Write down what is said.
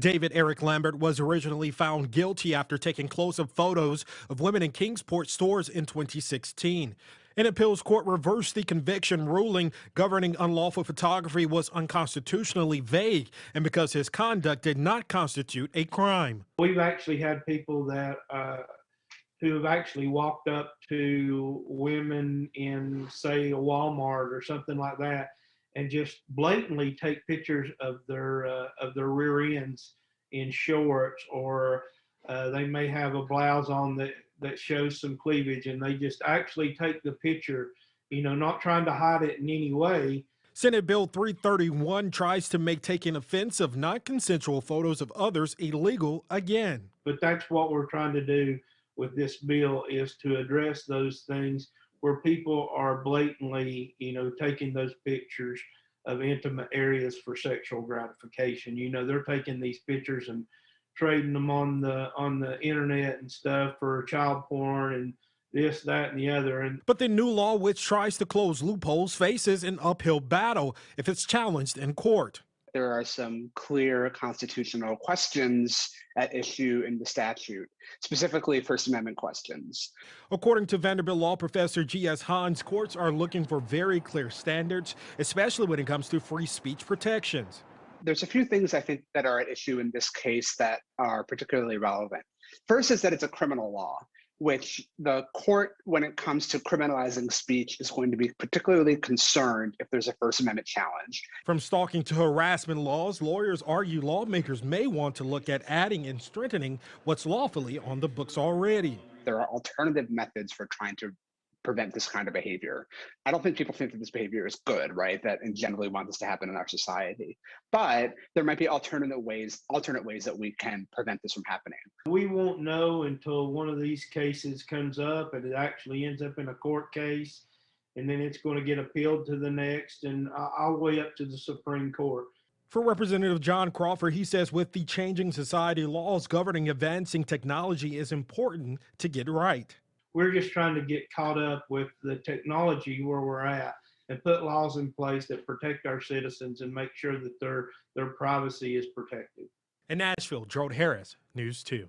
David Eric Lambert was originally found guilty after taking close-up photos of women in Kingsport stores in 2016. An appeals court reversed the conviction, ruling governing unlawful photography was unconstitutionally vague and because his conduct did not constitute a crime. We've actually had people that who have actually walked up to women in, say, a Walmart or something like that, and just blatantly take pictures of their rear ends in shorts, or they may have a blouse on that shows some cleavage, and they just actually take the picture, not trying to hide it in any way. Senate Bill 331 tries to make taking offense of non-consensual photos of others illegal again. But that's what we're trying to do with this bill, is to address those things where people are blatantly, taking those pictures of intimate areas for sexual gratification. They're taking these pictures and trading them on the internet and stuff for child porn and this, that, and the other. But the new law, which tries to close loopholes, faces an uphill battle if it's challenged in court. There are some clear constitutional questions at issue in the statute, specifically First Amendment questions. According to Vanderbilt law professor G.S. Hans, courts are looking for very clear standards, especially when it comes to free speech protections. There's a few things I think that are at issue in this case that are particularly relevant. First is that it's a criminal law, which the court, when it comes to criminalizing speech, is going to be particularly concerned if there's a First Amendment challenge. From stalking to harassment laws, lawyers argue lawmakers may want to look at adding and strengthening what's lawfully on the books already. There are alternative methods for trying to prevent this kind of behavior. I don't think people think that this behavior is good, right? That in generally want this to happen in our society. But there might be alternate ways that we can prevent this from happening. We won't know until one of these cases comes up and it actually ends up in a court case, and then it's going to get appealed to the next and all the way up to the Supreme Court. For Representative John Crawford, he says with the changing society, laws governing advancing technology is important to get right. We're just trying to get caught up with the technology where we're at and put laws in place that protect our citizens and make sure that their privacy is protected. In Nashville, Gerald Harris, News 2.